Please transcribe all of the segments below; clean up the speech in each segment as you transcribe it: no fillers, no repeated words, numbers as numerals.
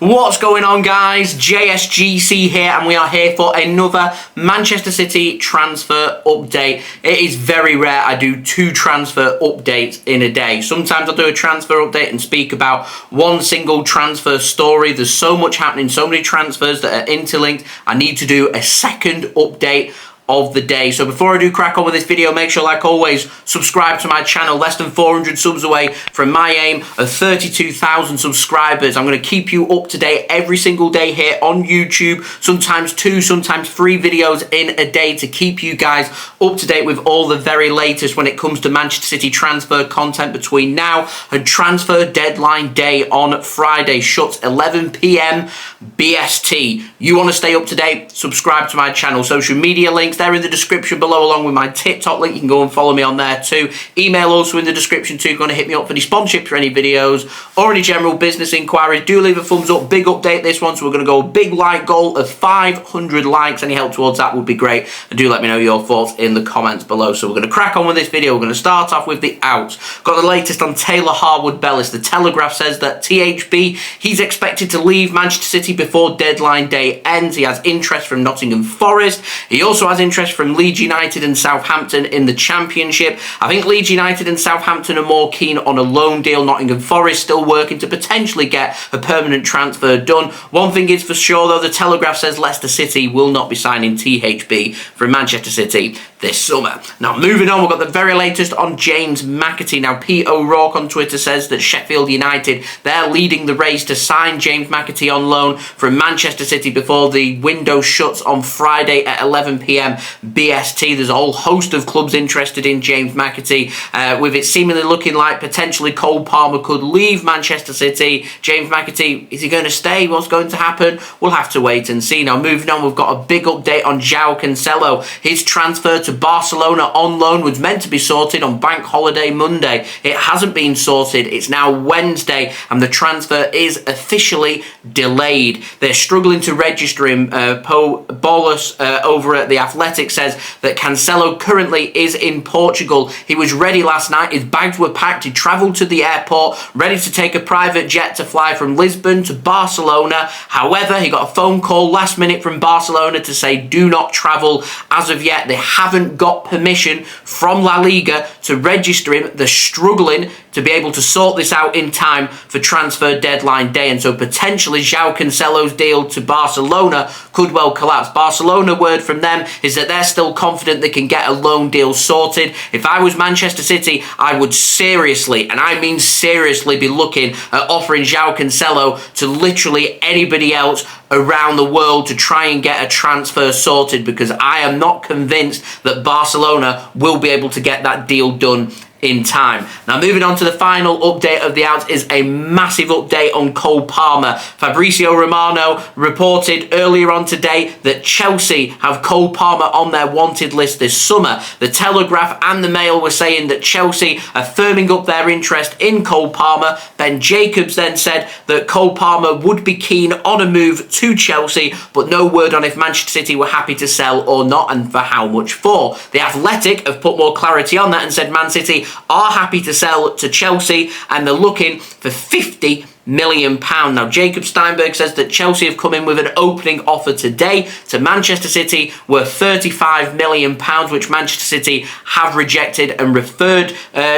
What's going on, guys? JSGC here, and we are here for another Manchester City transfer update. It is very rare I do two transfer updates in a day. Sometimes I'll do a transfer update and speak about one single transfer story. There's so much happening, so many transfers that are interlinked. I need to do a second update of the day. So before I do crack on with this video, make sure, like always, subscribe to my channel. Less than 400 subs away from my aim of 32,000 subscribers. I'm going to keep you up to date every single day here on YouTube. Sometimes 2, sometimes 3 videos in a day to keep you guys up to date with all the very latest when it comes to Manchester City transfer content between now and transfer deadline day on Friday. Shuts 11 p.m. BST. You want to stay up to date? Subscribe to my channel. Social media links, they're in the description below, along with my TikTok link. You can go and follow me on there too. Email also in the description too. If you're going to hit me up for any sponsorships for any videos or any general business inquiries, do leave a thumbs up. Big update this one, so we're going to go big like goal of 500 likes. Any help towards that would be great, and do let me know your thoughts in the comments below. So we're going to crack on with this video. We're going to start off with the outs. Got the latest on Taylor Harwood-Bellis. The Telegraph says that THB, he's expected to leave Manchester City before deadline day ends. He has interest from Nottingham Forest. He also has interest from Leeds United and Southampton in the Championship. I think Leeds United and Southampton are more keen on a loan deal. Nottingham Forest still working to potentially get a permanent transfer done. One thing is for sure though, the Telegraph says Leicester City will not be signing THB from Manchester City this summer. Now moving on, we've got the very latest on James McAtee. Now Pete O'Rourke on Twitter says that Sheffield United, they're leading the race to sign James McAtee on loan from Manchester City before the window shuts on Friday at 11 p.m. BST. There's a whole host of clubs interested in James McAtee, with it seemingly looking like potentially Cole Palmer could leave Manchester City. James McAtee, is he going to stay? What's going to happen? We'll have to wait and see. Now moving on, we've got a big update on Joao Cancelo. His transfer to Barcelona on loan was meant to be sorted on Bank Holiday Monday. It hasn't been sorted. It's now Wednesday, and the transfer is officially delayed. They're struggling to register him. Pol Ballus over at The Athletic says that Cancelo currently is in Portugal. He was ready last night. His bags were packed. He travelled to the airport, ready to take a private jet to fly from Lisbon to Barcelona. However, he got a phone call last minute from Barcelona to say do not travel as of yet. They haven't got permission from La Liga to register him. They're struggling to be able to sort this out in time for transfer deadline day, and so potentially Joao Cancelo's deal to Barcelona could well collapse. Barcelona, word from them is that they're still confident they can get a loan deal sorted. If I was Manchester City, I would seriously, and I mean seriously, be looking at offering Joao Cancelo to literally anybody else around the world to try and get a transfer sorted, because I am not convinced that Barcelona will be able to get that deal done in time. Now moving on to the final update of the outs is a massive update on Cole Palmer. Fabrizio Romano reported earlier on today that Chelsea have Cole Palmer on their wanted list this summer. The Telegraph and the Mail were saying that Chelsea are firming up their interest in Cole Palmer. Ben Jacobs then said that Cole Palmer would be keen on a move to Chelsea, but no word on if Manchester City were happy to sell or not, and for how much for. The Athletic have put more clarity on that and said Man City are happy to sell to Chelsea, and they're looking for £50 million. Now Jacob Steinberg says that Chelsea have come in with an opening offer today to Manchester City worth £35 million, which Manchester City have rejected, and referred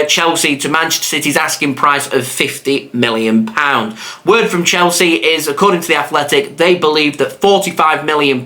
Chelsea to Manchester City's asking price of £50 million. Word from Chelsea is, according to The Athletic, they believe that £45 million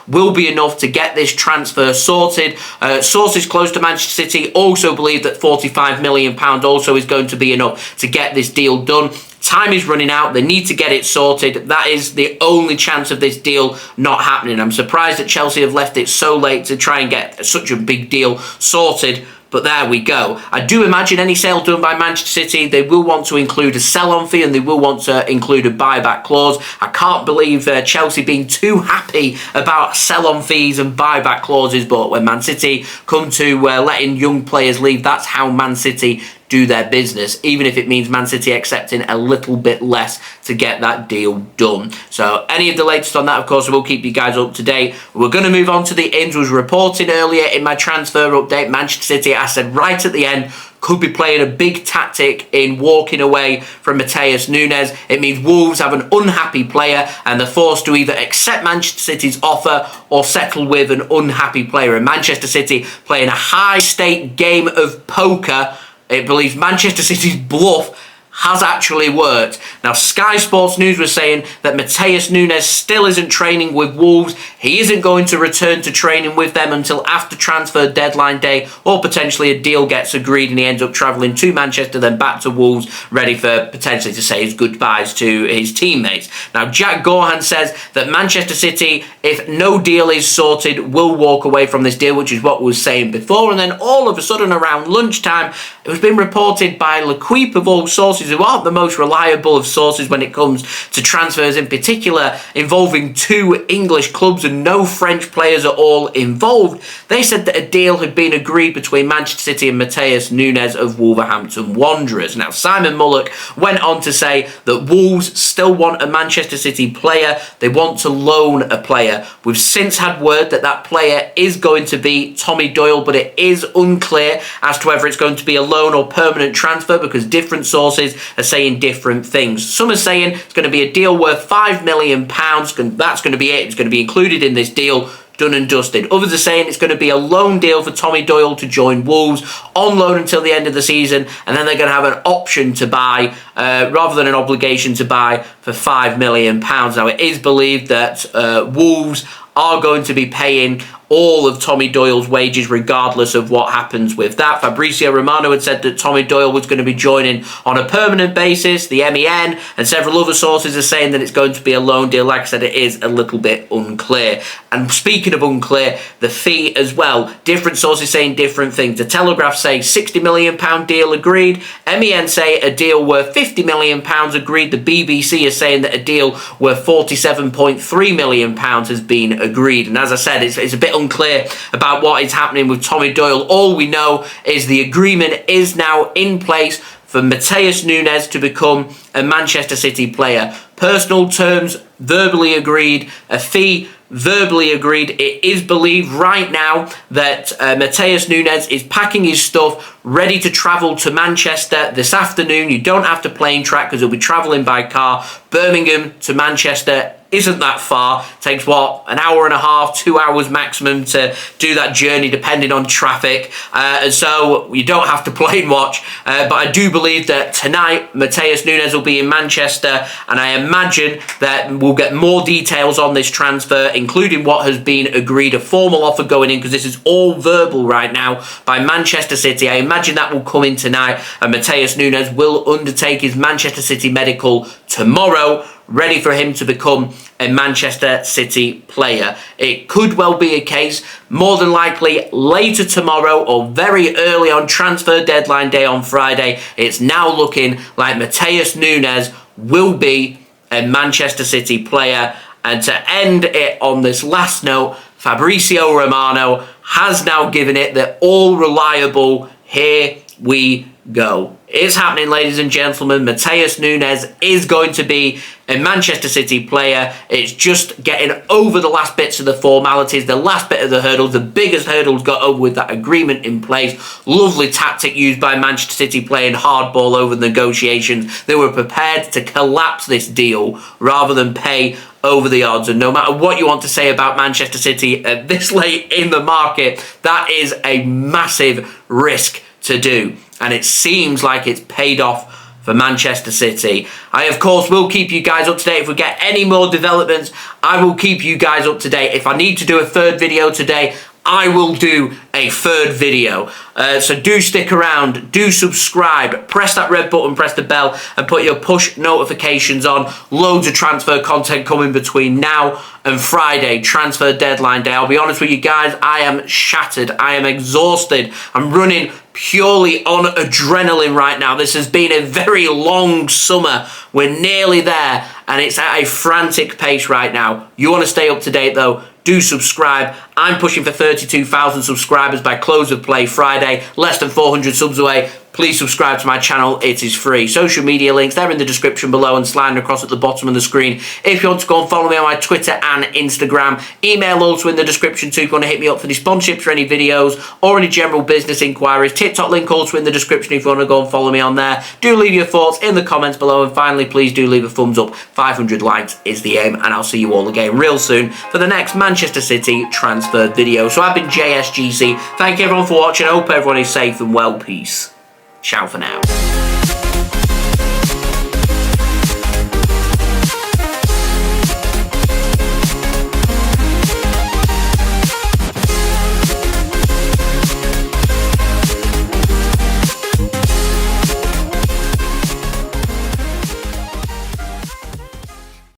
will be enough to get this transfer sorted. Sources close to Manchester City also believe that £45 million also is going to be enough to get this deal done. Time is running out. They need to get it sorted. That is the only chance of this deal not happening. I'm surprised that Chelsea have left it so late to try and get such a big deal sorted. But there we go. I do imagine any sale done by Manchester City, they will want to include a sell-on fee, and they will want to include a buyback clause. I can't believe Chelsea being too happy about sell-on fees and buyback clauses, but when Man City come to letting young players leave, that's how Man City do their business, even if it means Man City accepting a little bit less to get that deal done. So any of the latest on that, of course, we'll keep you guys up to date. We're going to move on to the ins. Was reported earlier in my transfer update, Manchester City, I said right at the end, could be playing a big tactic in walking away from Matheus Nunes. It means Wolves have an unhappy player and they're forced to either accept Manchester City's offer or settle with an unhappy player. And Manchester City playing a high-stake game of poker. It believes Manchester City's bluff has actually worked. Now, Sky Sports News was saying that Matheus Nunes still isn't training with Wolves. He isn't going to return to training with them until after transfer deadline day, or potentially a deal gets agreed and he ends up travelling to Manchester, then back to Wolves, ready for potentially to say his goodbyes to his teammates. Now, Jack Gaughan says that Manchester City, if no deal is sorted, will walk away from this deal, which is what we were saying before. And then all of a sudden, around lunchtime, it was being reported by L'Equipe of all sources, who aren't the most reliable of sources when it comes to transfers, in particular involving 2 English clubs and no French players at all involved. They said that a deal had been agreed between Manchester City and Matheus Nunes of Wolverhampton Wanderers. Now, Simon Mullock went on to say that Wolves still want a Manchester City player. They want to loan a player. We've since had word that that player is going to be Tommy Doyle, but it is unclear as to whether it's going to be a loan or permanent transfer, because different sources are saying different things. Some are saying it's going to be a deal worth £5 million. That's going to be it. It's going to be included in this deal. Done and dusted. Others are saying it's going to be a loan deal for Tommy Doyle to join Wolves on loan until the end of the season, and then they're going to have an option to buy rather than an obligation to buy for £5 million. Now, it is believed that Wolves are going to be paying all of Tommy Doyle's wages regardless of what happens with that. Fabrizio Romano had said that Tommy Doyle was going to be joining on a permanent basis. The MEN and several other sources are saying that it's going to be a loan deal. Like I said, it is a little bit unclear. And speaking of unclear, the fee as well. Different sources saying different things. The Telegraph say £60 million deal agreed. MEN say a deal worth £50 million agreed. The BBC is saying that a deal worth £47.3 million has been agreed. And as I said, it's a bit unclear about what is happening with Tommy Doyle. All we know is the agreement is now in place for Matheus Nunes to become a Manchester City player. Personal terms verbally agreed, a fee verbally agreed. It is believed right now that Matheus Nunes is packing his stuff, ready to travel to Manchester this afternoon. You don't have to plane track because he'll be travelling by car. Birmingham to Manchester isn't that far. Takes, what, an hour and a half, 2 hours maximum to do that journey, depending on traffic. And so you don't have to plane watch. But I do believe that tonight, Matheus Nunes will be in Manchester, and I imagine that we'll get more details on this transfer, including what has been agreed, a formal offer going in, because this is all verbal right now by Manchester City. I imagine that will come in tonight, and Matheus Nunes will undertake his Manchester City medical tomorrow, ready for him to become a Manchester City player. It could well be a case, more than likely later tomorrow or very early on transfer deadline day on Friday, it's now looking like Matheus Nunes will be a Manchester City player. And to end it on this last note, Fabrizio Romano has now given it the all reliable, here we go. It's happening, ladies and gentlemen. Matheus Nunes is going to be a Manchester City player. It's just getting over the last bits of the formalities, the last bit of the hurdles. The biggest hurdles got over with that agreement in place. Lovely tactic used by Manchester City, playing hardball over the negotiations. They were prepared to collapse this deal rather than pay over the odds. And no matter what you want to say about Manchester City at this late in the market, that is a massive risk to do. And it seems like it's paid off for Manchester City. I, of course, will keep you guys up to date. If we get any more developments, I will keep you guys up to date. If I need to do a third video today, I will do a third video. So do stick around, do subscribe, press that red button, press the bell, and put your push notifications on. Loads of transfer content coming between now and Friday, transfer deadline day. I'll be honest with you guys, I am shattered. I am exhausted. I'm running purely on adrenaline right now. This has been a very long summer. We're nearly there, and it's at a frantic pace right now. You want to stay up to date though, do subscribe. I'm pushing for 32,000 subscribers by close of play Friday. Less than 400 subs away. please subscribe to my channel. It is free. Social media links, they're in the description below and sliding across at the bottom of the screen. If you want to go and follow me on my Twitter and Instagram, email also in the description too if you want to hit me up for any sponsorships for any videos or any general business inquiries. TikTok link also in the description if you want to go and follow me on there. Do leave your thoughts in the comments below, and finally, please do leave a thumbs up. 500 likes is the aim, and I'll see you all again real soon for the next Manchester City transfer video. So I've been JSGC. Thank you everyone for watching. I hope everyone is safe and well. Peace. Ciao for now.